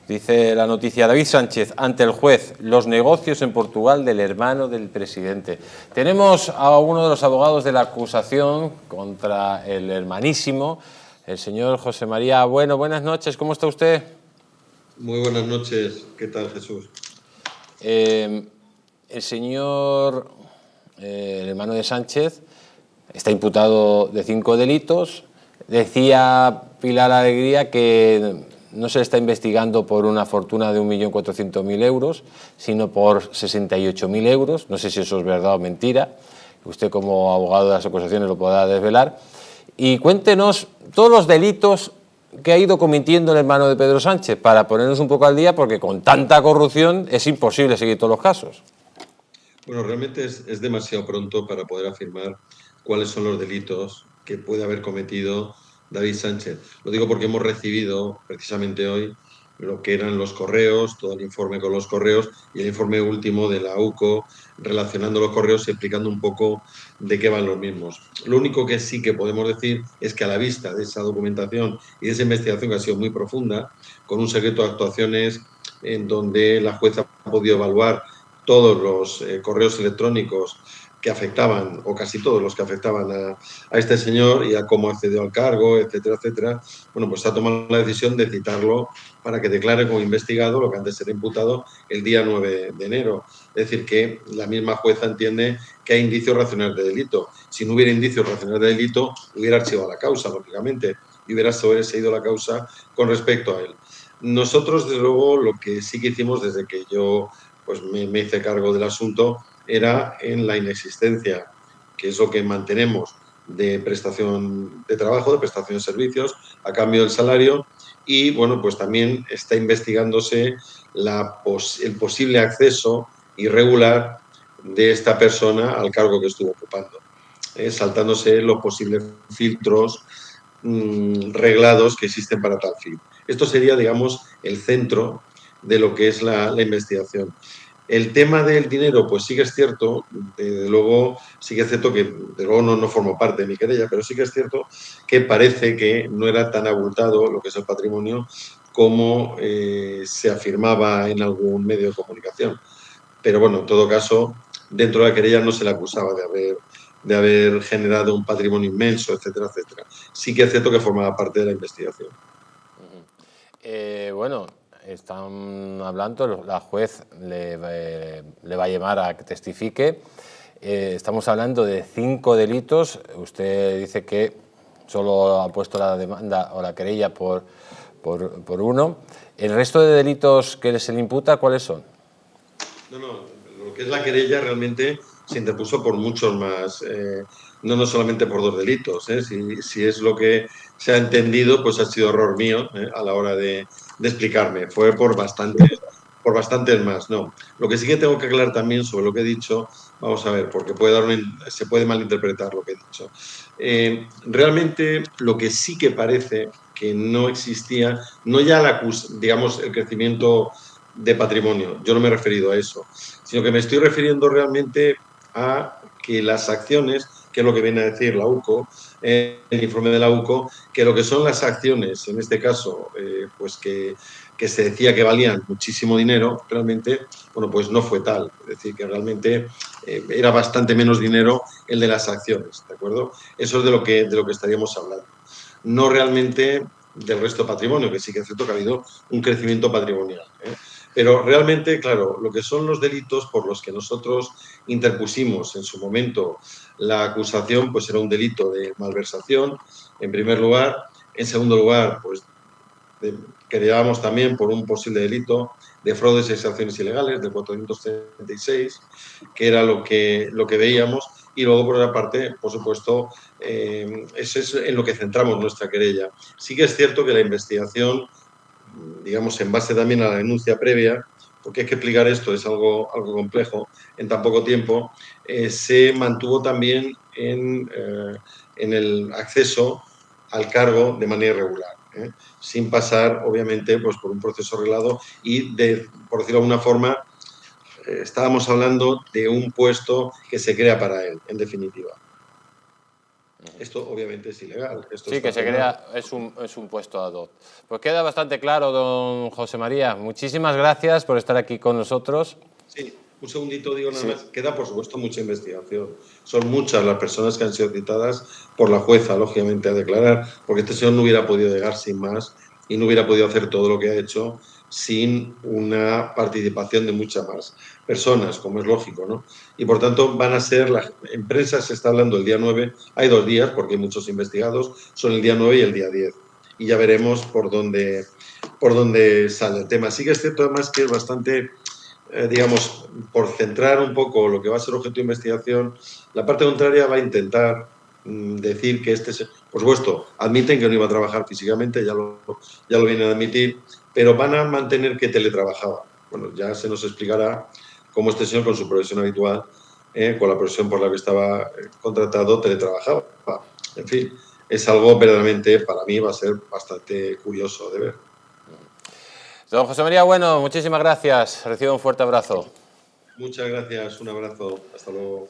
Dice la noticia: David Sánchez ante el juez, los negocios en Portugal del hermano del presidente. Tenemos a uno de los abogados de la acusación contra el hermanísimo, el señor José María Bueno. Buenas noches, ¿cómo está usted? Muy buenas noches, ¿qué tal, Jesús? El señor, el hermano de Sánchez, está imputado de 5 delitos. Decía Pilar Alegría que no se le está investigando por una fortuna de 1.400.000 euros, sino por 68.000 euros. No sé si eso es verdad o mentira. Usted, como abogado de las acusaciones, lo podrá desvelar. Y cuéntenos todos los delitos que ha ido cometiendo el hermano de Pedro Sánchez, para ponernos un poco al día, porque con tanta corrupción es imposible seguir todos los casos. Bueno, realmente es demasiado pronto para poder afirmar cuáles son los delitos que puede haber cometido David Sánchez. Lo digo porque hemos recibido precisamente hoy lo que eran los correos, todo el informe con los correos y el informe último de la UCO relacionando los correos y explicando un poco de qué van los mismos. Lo único que sí que podemos decir es que a la vista de esa documentación y de esa investigación que ha sido muy profunda, con un secreto de actuaciones en donde la jueza ha podido evaluar todos los correos electrónicos que afectaban, o casi todos los que afectaban a este señor y a cómo accedió al cargo, etcétera, etcétera, bueno, pues ha tomado la decisión de citarlo para que declare como investigado lo que antes era imputado el día 9 de enero. Es decir, que la misma jueza entiende que hay indicios racionales de delito. Si no hubiera indicios racionales de delito, hubiera archivado la causa, lógicamente, y hubiera seguido la causa con respecto a él. Nosotros, desde luego, lo que sí que hicimos desde que yo pues me hice cargo del asunto, era en la inexistencia, que es lo que mantenemos de prestación de trabajo, de prestación de servicios, a cambio del salario, y bueno, pues también está investigándose el posible acceso irregular de esta persona al cargo que estuvo ocupando, saltándose los posibles filtros reglados que existen para tal fin. Esto sería, digamos, el centro de lo que es la investigación. El tema del dinero, pues sí que es cierto, desde luego sí que es cierto que de luego no formo parte de mi querella, pero sí que es cierto que parece que no era tan abultado lo que es el patrimonio como se afirmaba en algún medio de comunicación. Pero bueno, en todo caso, dentro de la querella no se le acusaba de haber generado un patrimonio inmenso, etcétera, etcétera. Sí que es cierto que formaba parte de la investigación. Bueno, están hablando, la juez le va a llamar a que testifique. Estamos hablando de 5 delitos. Usted dice que solo ha puesto la demanda o la querella por uno. ¿El resto de delitos que se le imputa, cuáles son? No, lo que es la querella realmente se interpuso por muchos más, no solamente por 2 delitos. Si es lo que se ha entendido, pues ha sido error mío a la hora de explicarme. Fue por bastantes más. No. Lo que sí que tengo que aclarar también sobre lo que he dicho, vamos a ver, porque se puede malinterpretar lo que he dicho. Realmente lo que sí que parece que no existía, no ya digamos, el crecimiento de patrimonio, yo no me he referido a eso, sino que me estoy refiriendo realmente a que las acciones, que es lo que viene a decir la UCO, el informe de la UCO, que lo que son las acciones, en este caso, pues que se decía que valían muchísimo dinero, realmente, bueno, pues no fue tal. Es decir, que realmente era bastante menos dinero el de las acciones, ¿de acuerdo? Eso es de lo que estaríamos hablando. No realmente del resto de patrimonio, que sí que es cierto que ha habido un crecimiento patrimonial. Pero realmente, claro, lo que son los delitos por los que nosotros interpusimos en su momento la acusación, pues era un delito de malversación, en primer lugar. En segundo lugar, pues queríamos también por un posible delito de fraudes y exacciones ilegales del 436, que era lo que veíamos. Y luego, por otra parte, por supuesto, eso es en lo que centramos nuestra querella. Sí que es cierto que la investigación, digamos, en base también a la denuncia previa, porque hay que explicar esto, es algo complejo en tan poco tiempo, se mantuvo también en el acceso al cargo de manera irregular, sin pasar, obviamente, pues, por un proceso reglado y, por decirlo de alguna forma, estábamos hablando de un puesto que se crea para él, en definitiva. Esto obviamente es ilegal. Esto Sí, está que se penado. crea, es un puesto ad hoc. Pues queda bastante claro, don José María. Muchísimas gracias por estar aquí con nosotros. Sí, un segundito digo nada Sí. más. Queda, por supuesto, mucha investigación. Son muchas las personas que han sido citadas por la jueza, lógicamente, a declarar, porque este señor no hubiera podido llegar sin más y no hubiera podido hacer todo lo que ha hecho sin una participación de muchas más personas, como es lógico, ¿no? Y por tanto van a ser, en prensa se está hablando el día 9, hay 2 días porque hay muchos investigados, son el día 9 y el día 10. Y ya veremos por dónde sale el tema. Sí que es cierto además que es bastante digamos, por centrar un poco lo que va a ser objeto de investigación, la parte contraria va a intentar decir que por supuesto, admiten que no iba a trabajar físicamente, ya lo vienen a admitir, pero van a mantener que teletrabajaba. Bueno, ya se nos explicará cómo este señor con su profesión habitual, con la profesión por la que estaba contratado, teletrabajaba. En fin, es algo verdaderamente, para mí, va a ser bastante curioso de ver. Don José María, bueno, muchísimas gracias. Recibo un fuerte abrazo. Muchas gracias, un abrazo, hasta luego.